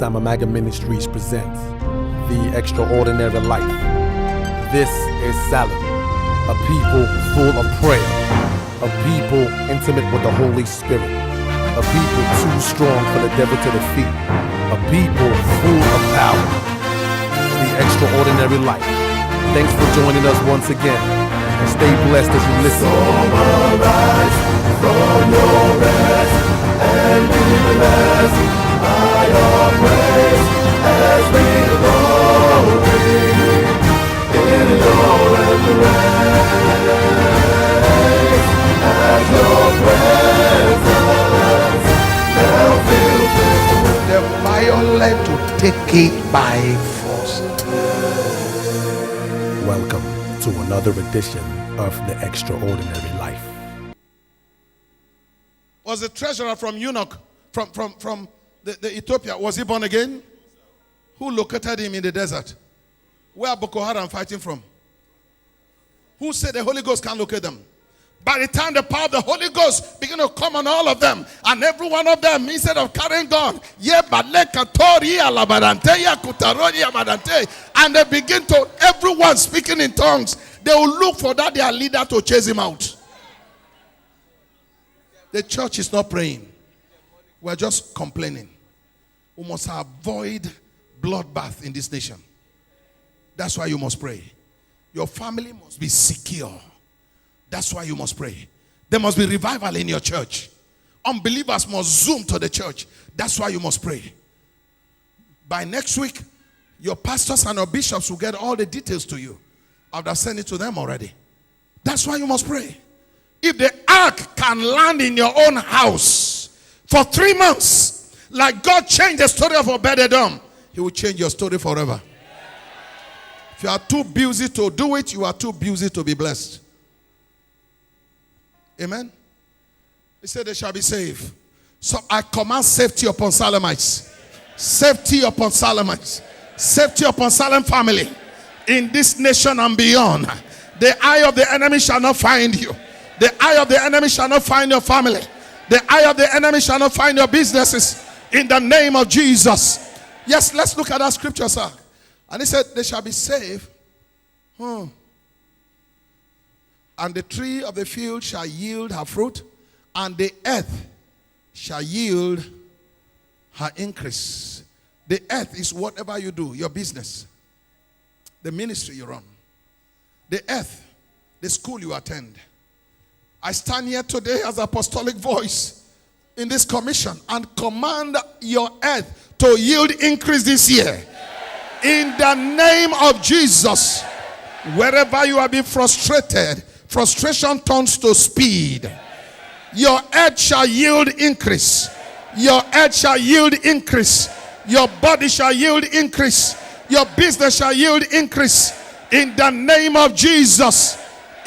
Sam Amaga Ministries presents The Extraordinary Life. This is Salem, a people full of prayer, a people intimate with the Holy Spirit, a people too strong for the devil to defeat, a people full of power. The Extraordinary Life. Thanks for joining us once again, and stay blessed as you listen. So arise from your rest and be blessed by your praise as we glory in your embrace. As your presence now fills this world, the violent to take it by force. Welcome to another edition of The Extraordinary Life. Was the treasurer from Eunuch, from the Ethiopia, was he born again? Who located him in the desert? Where Boko Haram fighting from? Who said the Holy Ghost can't locate them? By the time the power of the Holy Ghost began to come on all of them, and every one of them, instead of carrying God, and they begin to, everyone speaking in tongues, they will look for that their leader to chase him out. The church is not praying. We're just complaining. We must avoid bloodbath in this nation. That's why you must pray. Your family must be secure. That's why you must pray. There must be revival in your church. Unbelievers must zoom to the church. That's why you must pray. By next week, your pastors and your bishops will get all the details to you. I've sent it to them already. That's why you must pray. If the ark can land in your own house for 3 months, like God changed the story of Obed-Edom, he will change your story forever. If you are too busy to do it, you are too busy to be blessed. Amen. He said they shall be saved. So I command safety upon Salemites. Safety upon Salemites. Safety upon Salem family. In this nation and beyond. The eye of the enemy shall not find you. The eye of the enemy shall not find your family. The eye of the enemy shall not find your businesses. In the name of Jesus. Yes, let's look at that scripture, sir. And he said they shall be saved. And the tree of the field shall yield her fruit, and the earth shall yield her increase. The earth is whatever you do, your business, the ministry you run. The earth, the school you attend. I stand here today as apostolic voice in this commission and command your earth to yield increase this year. In the name of Jesus, wherever you have been frustrated, frustration turns to speed. Your earth shall yield increase. Your earth shall yield increase. Your body shall yield increase. Your business shall yield increase. In the name of Jesus.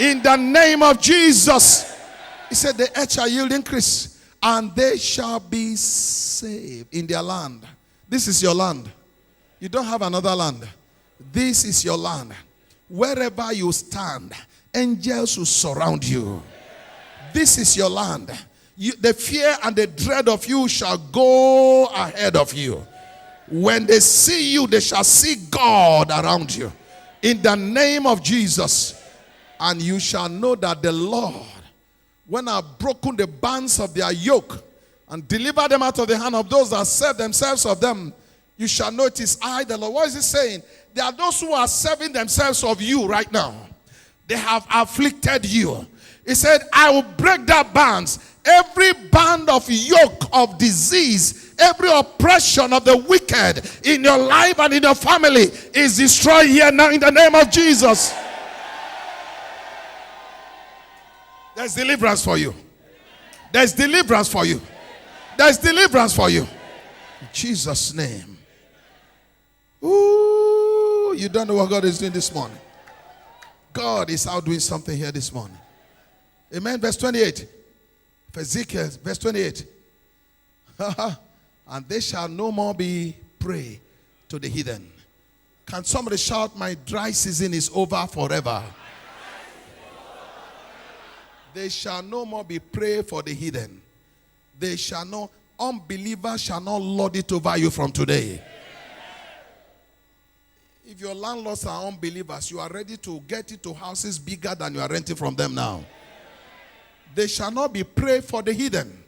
In the name of Jesus. He said the earth shall yield increase. And they shall be saved in their land. This is your land. You don't have another land. This is your land. Wherever you stand, angels will surround you. This is your land. The fear and the dread of you shall go ahead of you. When they see you, they shall see God around you. In the name of Jesus. And you shall know that the Lord, when I have broken the bands of their yoke and deliver them out of the hand of those that serve themselves of them, you shall know it is I, the Lord. What is he saying? There are those who are serving themselves of you right now. They have afflicted you. He said, I will break that bands. Every band of yoke of disease, every oppression of the wicked in your life and in your family is destroyed here now in the name of Jesus. There's deliverance for you. There's deliverance for you. There's deliverance for you. In Jesus' name. Ooh, you don't know what God is doing this morning. God is out doing something here this morning. Amen. Verse 28. Ezekiel, verse 28. And they shall no more be prey to the heathen. Can somebody shout, my dry season is over forever? They shall no more be prey for the heathen. They shall know unbelievers shall not lord it over you from today. If your landlords are unbelievers, you are ready to get into houses bigger than you are renting from them now. They shall not be prey for the hidden.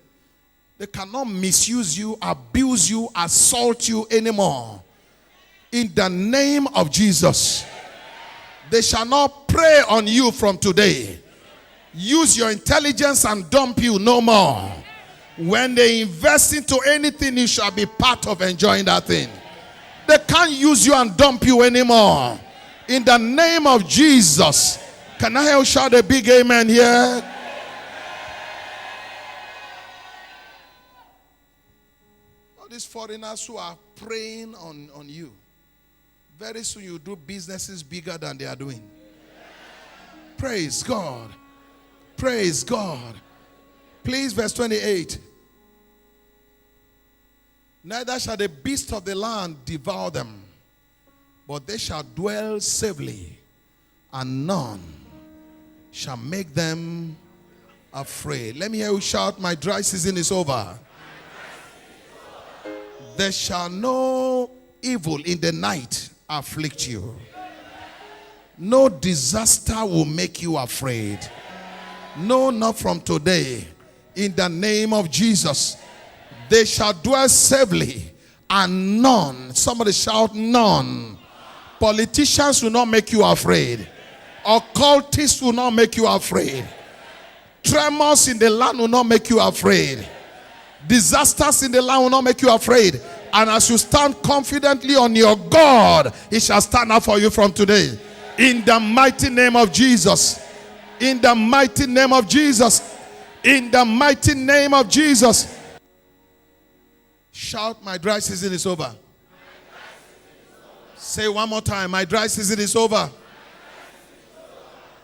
They cannot misuse you, abuse you, assault you anymore. In the name of Jesus. They shall not prey on you from today. Use your intelligence and dump you no more. When they invest into anything, you shall be part of enjoying that thing. They can't use you and dump you anymore. In the name of Jesus. Can I hear you shout a big amen here? All these foreigners who are preying on you, very soon you do businesses bigger than they are doing. Praise God. Praise God. Please, verse 28. Neither shall the beasts of the land devour them, but they shall dwell safely, and none shall make them afraid. Let me hear you shout, my dry season is over. There shall no evil in the night afflict you. No disaster will make you afraid. No, not from today. In the name of Jesus. They shall dwell safely, and none. Somebody shout, none. Politicians will not make you afraid. Occultists will not make you afraid. Tremors in the land will not make you afraid. Disasters in the land will not make you afraid. And as you stand confidently on your God, He shall stand up for you from today. In the mighty name of Jesus. In the mighty name of Jesus. In the mighty name of Jesus. Shout, my dry season is over. Say one more time, my dry season is over.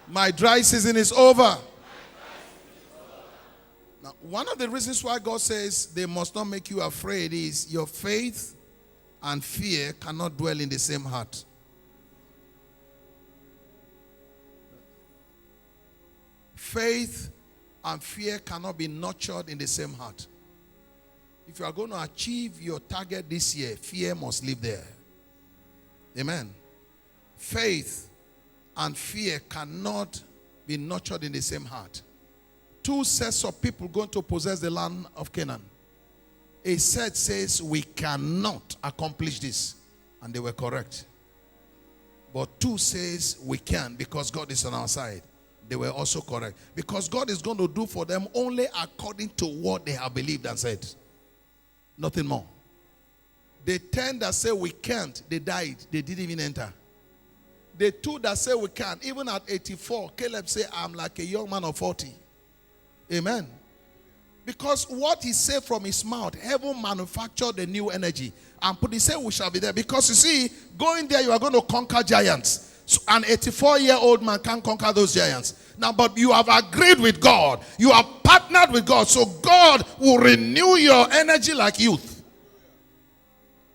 My dry season is over. Now, one of the reasons why God says they must not make you afraid is your faith and fear cannot dwell in the same heart. Faith and fear cannot be nurtured in the same heart. If you are going to achieve your target this year, fear must live there. Amen. Faith and fear cannot be nurtured in the same heart. Two sets of people going to possess the land of Canaan. A set says, we cannot accomplish this. And they were correct. But two says, we can because God is on our side. They were also correct. Because God is going to do for them only according to what they have believed and said. Nothing more. The 10 that say we can't, they died. They didn't even enter. The 2 that say we can't, even at 84, Caleb said, I'm like a young man of 40. Amen. Because what he said from his mouth, heaven manufactured the new energy. And he said we shall be there. Because you see, going there, you are going to conquer giants. So an 84-year-old man can't conquer those giants. Now, but you have agreed with God. You have partnered with God. So God will renew your energy like youth.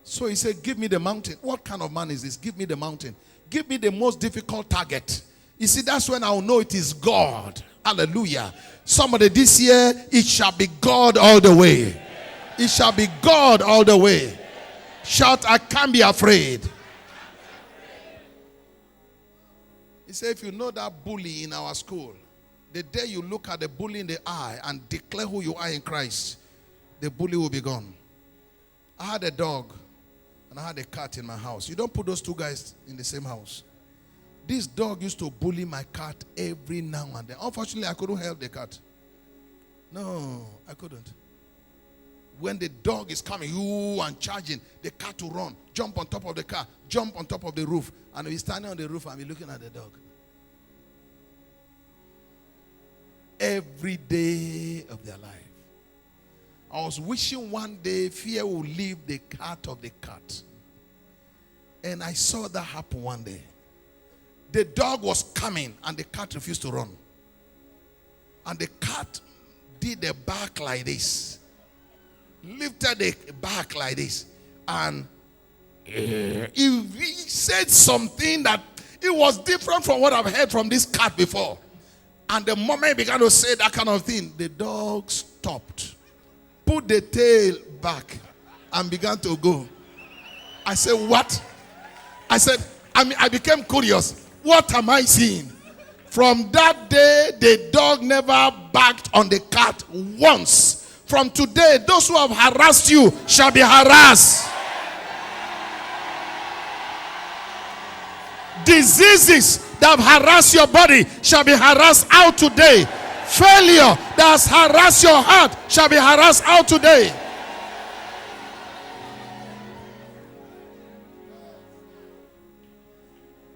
So he said, give me the mountain. What kind of man is this? Give me the mountain. Give me the most difficult target. You see, that's when I'll know it is God. Hallelujah. Somebody this year, it shall be God all the way. It shall be God all the way. Shout, I can't be afraid. He said, if you know that bully in our school, the day you look at the bully in the eye and declare who you are in Christ, the bully will be gone. I had a dog and I had a cat in my house. You don't put those two guys in the same house. This dog used to bully my cat every now and then. Unfortunately, I couldn't help the cat. No, I couldn't. When the dog is coming, you and charging, the cat will run, jump on top of the car, jump on top of the roof, and we're standing on the roof and we're looking at the dog. Every day of their life. I was wishing one day fear will leave the heart of the cat. And I saw that happen one day. The dog was coming and the cat refused to run. And the cat did the back like this. Lifted the back like this. And he said something that it was different from what I've heard from this cat before. And the moment he began to say that kind of thing, the dog stopped. Put the tail back and began to go. I said, what? I said, I became curious. What am I seeing? From that day, the dog never barked on the cat once. From today, those who have harassed you shall be harassed. Diseases that have harassed your body shall be harassed out today. Failure that has harassed your heart shall be harassed out today.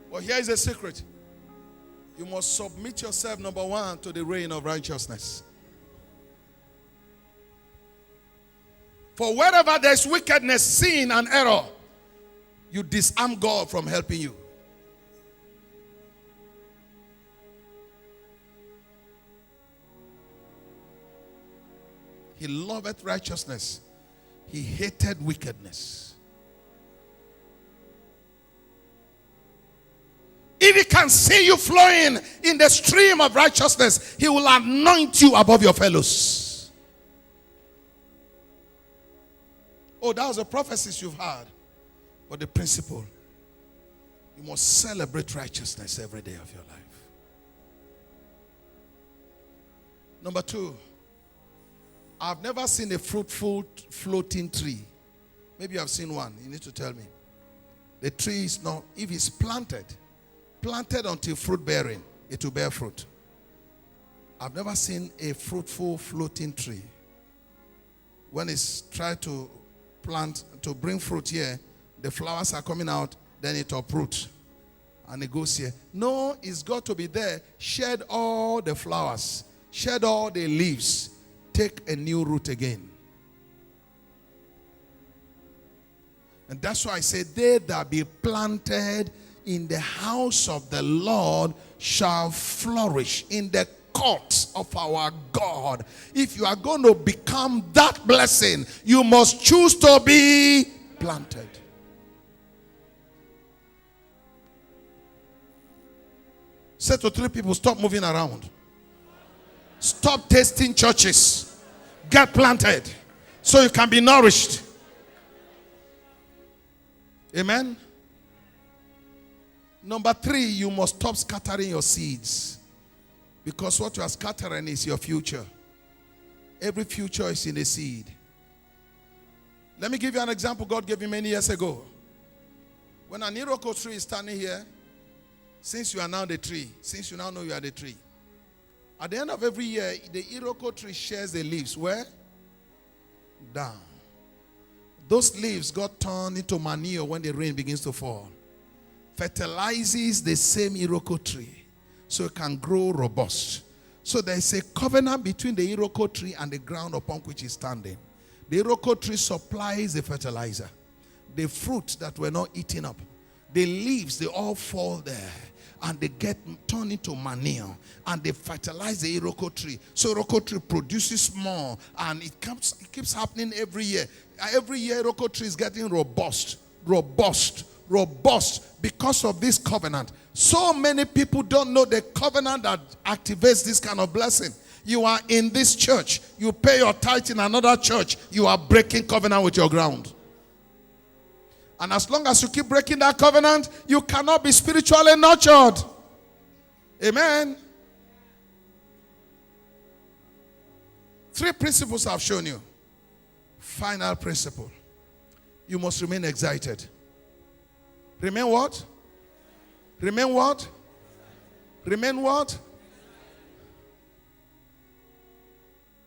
Well, here is a secret. You must submit yourself, number one, to the reign of righteousness. For wherever there is wickedness, sin, and error, you disarm God from helping you. He loveth righteousness. He hated wickedness. If he can see you flowing in the stream of righteousness, he will anoint you above your fellows. Oh, that was the prophecies you've heard. But the principle, you must celebrate righteousness every day of your life. Number two, I've never seen a fruitful floating tree. Maybe you have seen one. You need to tell me. The tree is not, if it's planted until fruit bearing, it will bear fruit. I've never seen a fruitful floating tree. When it's tried to plant, to bring fruit here, the flowers are coming out, then it uproots. And it goes here. No, it's got to be there. Shed all the flowers. Shed all the leaves. Take a new root again. And that's why I say, they that be planted in the house of the Lord shall flourish in the courts of our God. If you are going to become that blessing, you must choose to be planted. Say to 3 people, stop moving around. Stop tasting churches. Get planted so you can be nourished. Amen. Number 3, you must stop scattering your seeds. Because what you are scattering is your future. Every future is in a seed. Let me give you an example God gave me many years ago. When an iroko tree is standing here, since you are now the tree, since you now know you are the tree, at the end of every year, the iroko tree shares the leaves. Where? Down. Those leaves got turned into manure when the rain begins to fall. Fertilizes the same iroko tree so it can grow robust. So there is a covenant between the iroko tree and the ground upon which it's standing. The iroko tree supplies the fertilizer. The fruit that were not eaten up, the leaves, they all fall there. And they get turned into manure. And they fertilize the iroko tree. So iroko tree produces more. And it keeps happening every year. Every year iroko tree is getting robust. Because of this covenant. So many people don't know the covenant that activates this kind of blessing. You are in this church. You pay your tithe in another church. You are breaking covenant with your ground. And as long as you keep breaking that covenant, you cannot be spiritually nurtured. Amen. 3 principles I've shown you. Final principle. You must remain excited. Remain what? Remain what? Remain what?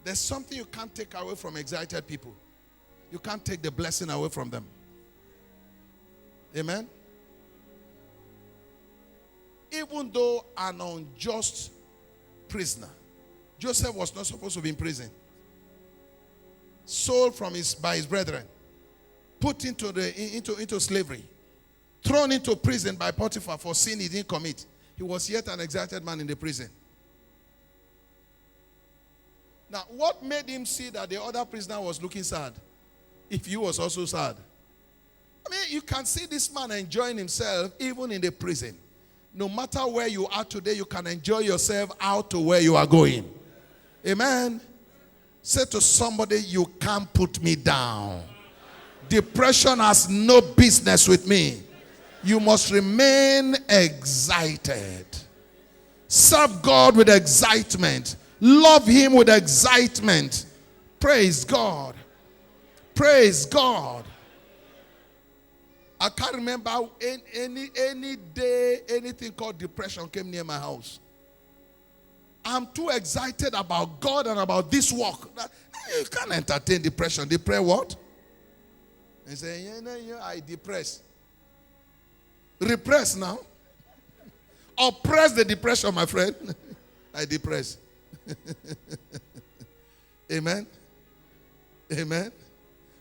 There's something you can't take away from excited people. You can't take the blessing away from them. Amen. Even though an unjust prisoner, Joseph was not supposed to be in prison. Sold by his brethren, put into slavery, thrown into prison by Potiphar for sin he didn't commit. He was yet an exalted man in the prison. Now, what made him see that the other prisoner was looking sad? If he was also sad. I mean, you can see this man enjoying himself even in the prison. No matter where you are today, you can enjoy yourself out to where you are going. Amen. Say to somebody, you can't put me down. Depression has no business with me. You must remain excited. Serve God with excitement. Love Him with excitement. Praise God. Praise God. I can't remember any day anything called depression came near my house. I'm too excited about God and about this work. You can't entertain depression. They pray what? They say, I depress. Repress now. Oppress the depression, my friend. I depress. Amen. Amen.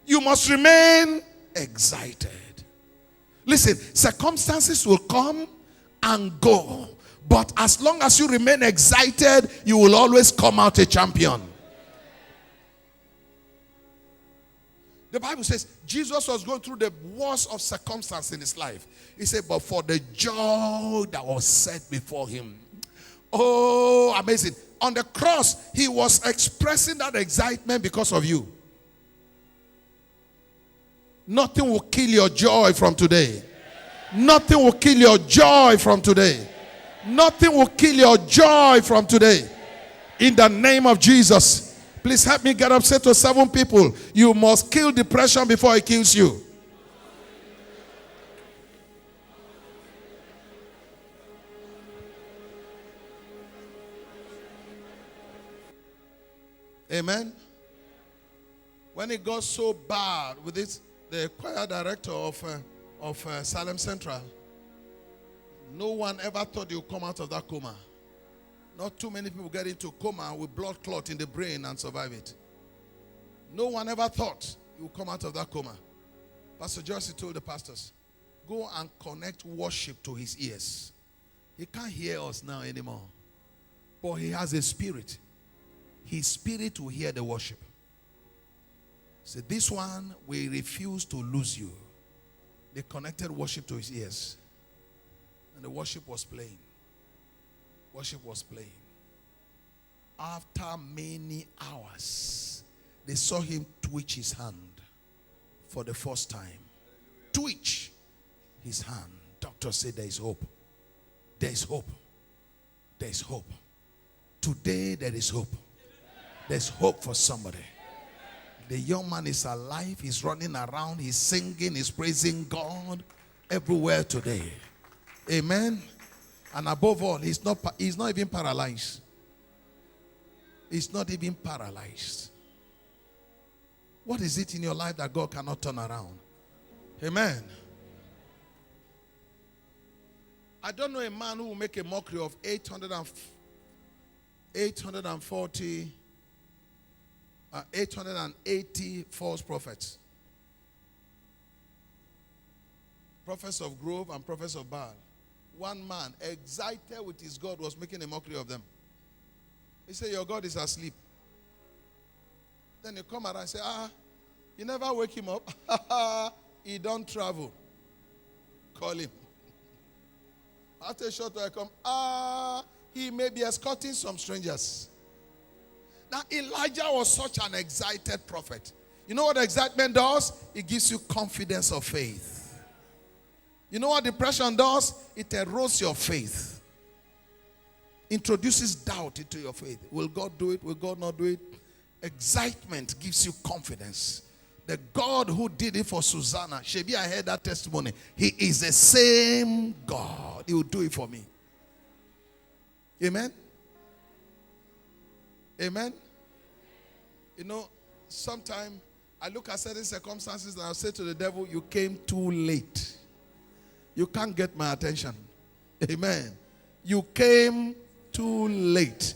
You must remain excited. Listen, circumstances will come and go. But as long as you remain excited, you will always come out a champion. The Bible says Jesus was going through the worst of circumstances in his life. He said, but for the joy that was set before him. Oh, amazing. On the cross, he was expressing that excitement because of you. Nothing will kill your joy from today. Nothing will kill your joy from today. Nothing will kill your joy from today. In the name of Jesus. Please help me get up. Say to 7 people, you must kill depression before it kills you. Amen. When it got so bad with it, the choir director of Salem Central, no one ever thought he would come out of that coma. Not too many people get into coma with blood clot in the brain and survive it. No one ever thought he would come out of that coma. Pastor Joyce told the pastors, go and connect worship to his ears. He can't hear us now anymore. But he has a spirit. His spirit will hear the worship. So this one, we refuse to lose you. They connected worship to his ears. And the worship was playing. Worship was playing. After many hours, they saw him twitch his hand for the first time. Twitch his hand. Doctor said there is hope. There is hope. There is hope. Today there is hope. There's hope for somebody. The young man is alive. He's running around. He's singing. He's praising God everywhere today. Amen. And above all, he's not even paralyzed. He's not even paralyzed. What is it in your life that God cannot turn around? Amen. I don't know a man who will make a mockery of 880 false prophets. Prophets of Grove and prophets of Baal. One man, excited with his God, was making a mockery of them. He said, your God is asleep. Then you come around and say, you never wake him up. He don't travel. Call him. After a short while, come, he may be escorting some strangers. Now, Elijah was such an excited prophet. You know what excitement does? It gives you confidence of faith. You know what depression does? It erodes your faith. Introduces doubt into your faith. Will God do it? Will God not do it? Excitement gives you confidence. The God who did it for Susanna, Shebi, I heard that testimony. He is the same God. He will do it for me. Amen? Amen? You know, sometimes I look at certain circumstances and I'll say to the devil, you came too late. You can't get my attention. Amen. You came too late.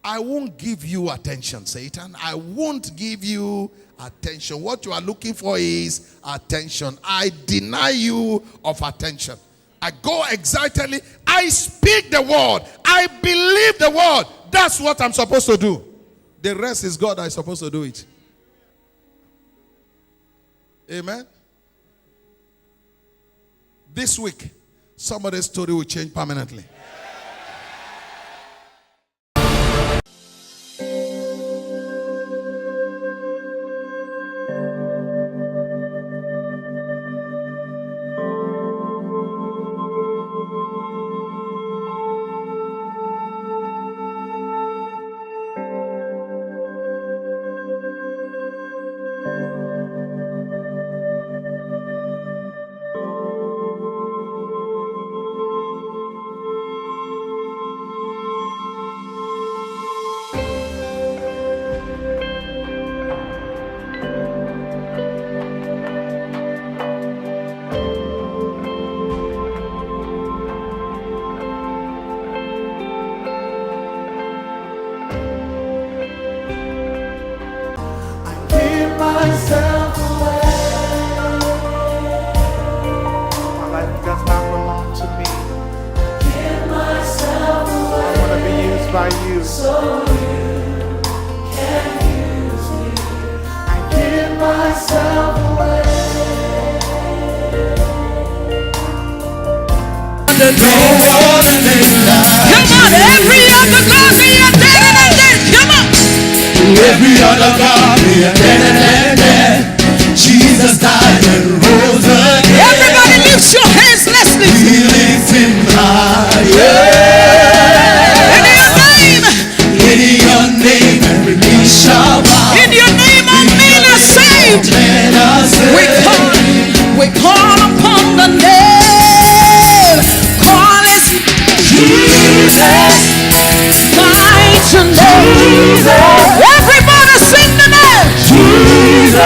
I won't give you attention, Satan. I won't give you attention. What you are looking for is attention. I deny you of attention. I go excitedly. I speak the word. I believe the word. That's what I'm supposed to do. The rest is God. I'm supposed to do it. Amen. This week, somebody's story will change permanently. Come on, every other God be a dead and dead. Come on. Every other God be a dead and dead. Jesus died and rose again. Everybody lift your hands, let's lift. He lives in higher. And in your name, In your name, every knee shall bow. in your name, all men are saved. Men are saved. We call upon the name. Call his Jesus, mighty name. Everybody sing the name. Jesus,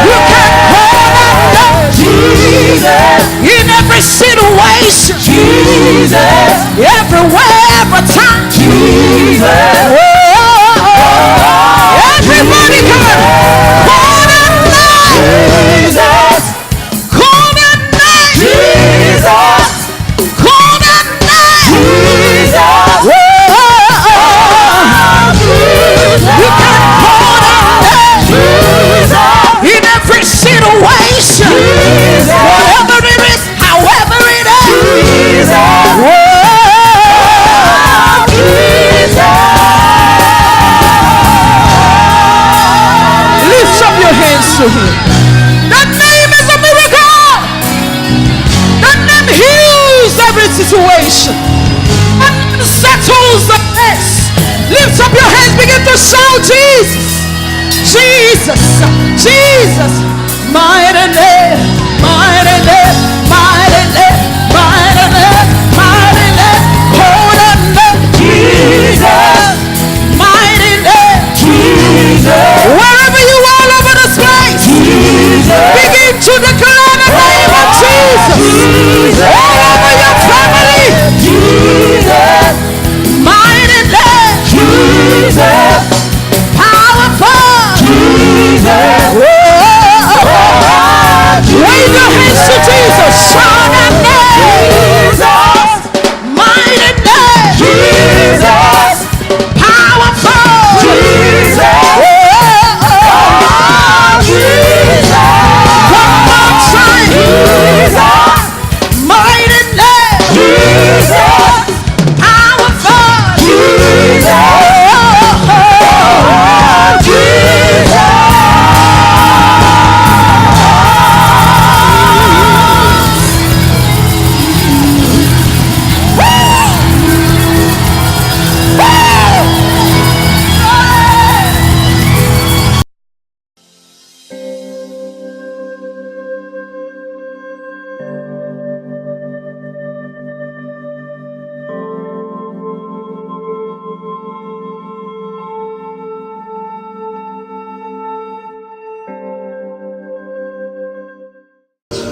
You can call that name. Jesus, In every situation, Jesus, everywhere, every time. Everybody come on. Call that name. Call that name. Call that name. You can call that name. In every situation, whatever it is, however it is. Lift up your hands to him. That name is a miracle. That name heals every situation. That name settles the mess. Lift up your hands, begin to shout Jesus. Jesus, Jesus, mighty name, mighty name, mighty name, mighty name, mighty name, holy name, Jesus, mighty name, Jesus. Wherever you are all over this place, Jesus. Begin to declare the name of Jesus. Jesus. All over your family, Jesus, mighty name, Jesus, powerful, Jesus. Raise your hands to Jesus. Shout that name. Jesus. Mighty name. Jesus. Powerful. Jesus. One more time. Jesus. Mighty name. Jesus. Powerful. Jesus.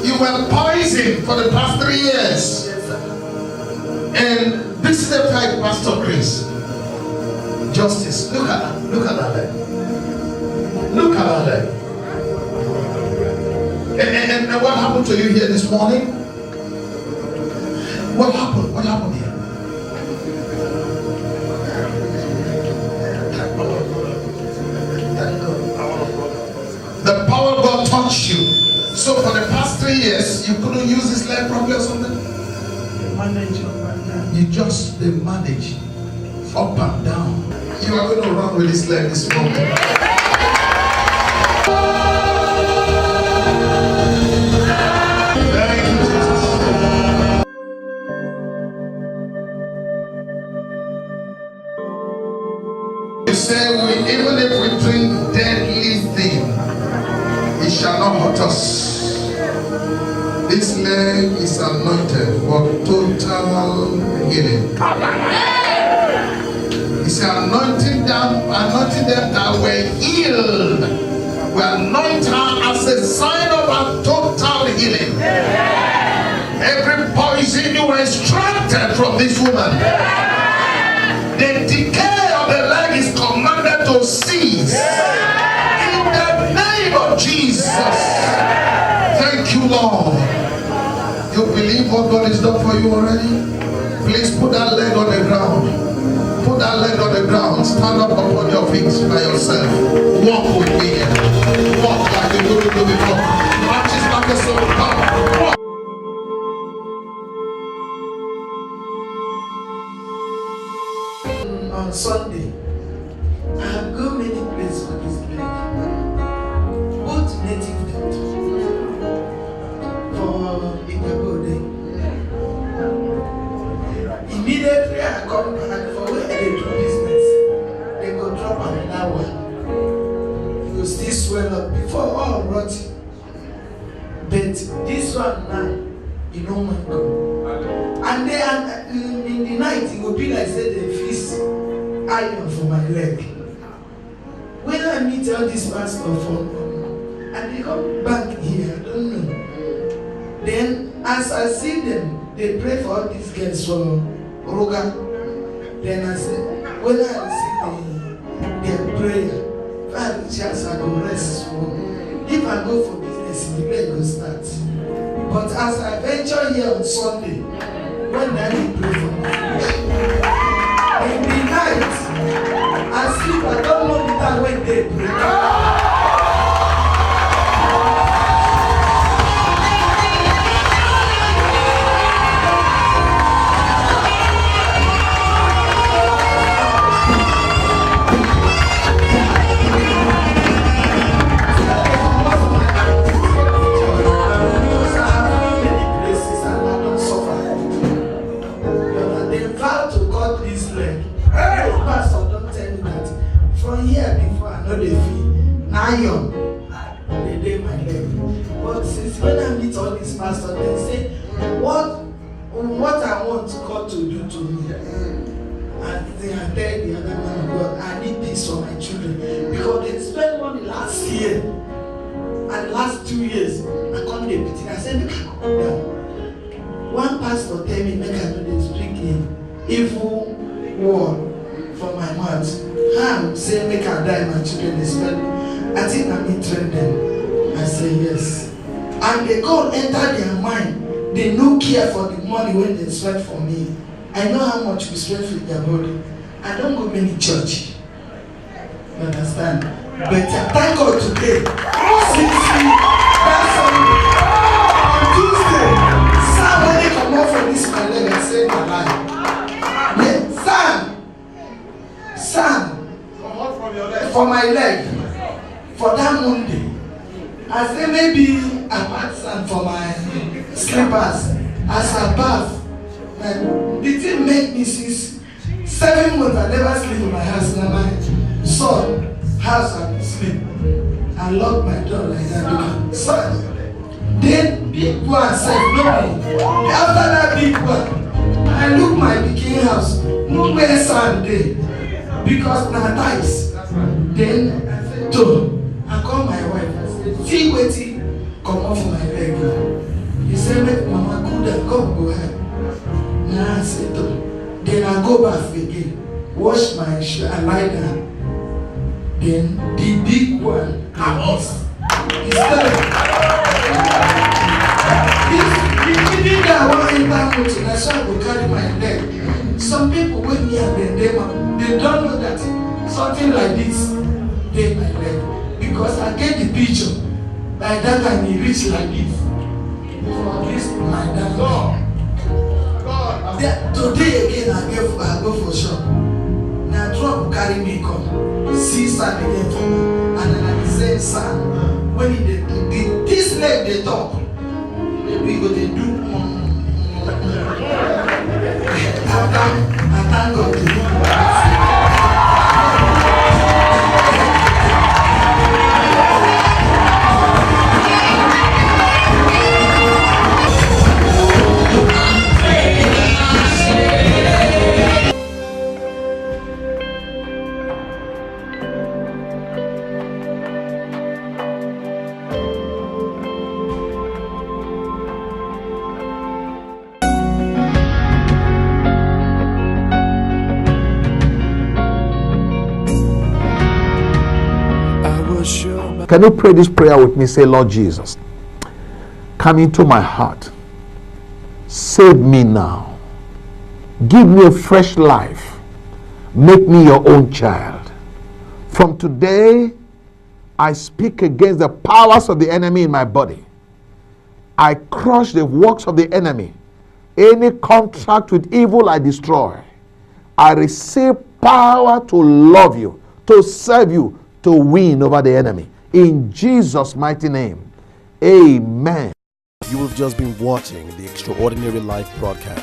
You were poisoned for the past 3 years. And this is the type, Pastor Chris. Justice. Look at that. Look at that leg. Look at that leg. And what happened to you here this morning? What happened? What happened here? The power of God touched you. So for the past 3 years, you couldn't use this leg properly or something? You just manage up and down. You are going to run with this leg this morning. Thank you, Jesus. You say, even if we drink deadly thing, it shall not hurt us. This leg is anointed for total healing. It's anointing them that were healed. We anoint her as a sign of our total healing. Every poison you were extracted from this woman. The decay of the leg is commanded to cease. In the name of Jesus. Thank you, Lord. You believe what God has done for you already? Please put that leg on the ground. Put that leg on the ground. Stand up upon your feet by yourself. Walk with me. Walk like you couldn't do before. Marches like a soul. Come. Walk. On Sunday, I have gone many places for this leg. Both native for Ikebode. Immediately I come back for where they do business, they go drop another one. You still swell up before all rot. But this one now, you don't want to go. And then in the night, it will be like say they fix iron for my leg. When I meet all these pastors and they come back here, I don't know. Then as I see them, they pray for all these girls for Roga. Then I say, when I see their prayer, if I have a chance, I go rest. If I go for business, the leg will start. But as I venture here on Sunday, when I pray for my flesh, in the night, I sleep, I don't know the time when they pray. From here before I know the fee. Now they day my leg. But since when I meet all these pastors, they say, what I want God to do to me. And they are telling the other man of God, I need this for my children. Because they spent money last year and last 2 years. I come to meeting. I said, make I come down. One pastor tell me, make I do this speaking evil word from my mouth. Say make I die, my children is spend. I think I'm them. I say yes. And they go enter their mind. They no care for the money when they spend for me. I know how much we spend for their body. I don't go many church. You understand? But thank God today. That's on Tuesday. Somebody come out from this my leg and save my life. Sam, for my leg, for that Monday, I say maybe I pack sand for my slippers as I bath. The thing make me since 7 months I never sleep in my house. Now my son house I sleep. I lock my door like that. Son, then big one said no. After that big one, I look my pikin house. No where sand there. Because now dice. Then I said, I call my wife. I said, see wetin come off my leg. He said, make mama good and come go ahead. Now I said, then I go back again, wash my shoe and lie down. Then the big one is there. The big guy want enter motor. That's why I go carry my leg. Some people with me and they don't know that something like this take my leg. Because I get the picture. By that time he reach like this. For this my dad. Today again I go for shop. Now drop carry me come. See sand again for me. And then I say sand. When he this leg they talk. We go they do I thank God to you. Can you pray this prayer with me? Say, Lord Jesus, come into my heart. Save me now. Give me a fresh life. Make me your own child. From today, I speak against the powers of the enemy in my body. I crush the works of the enemy. Any contract with evil, I destroy. I receive power to love you, to serve you, to win over the enemy. In Jesus' mighty name, amen. You have just been watching the Extraordinary Life broadcast.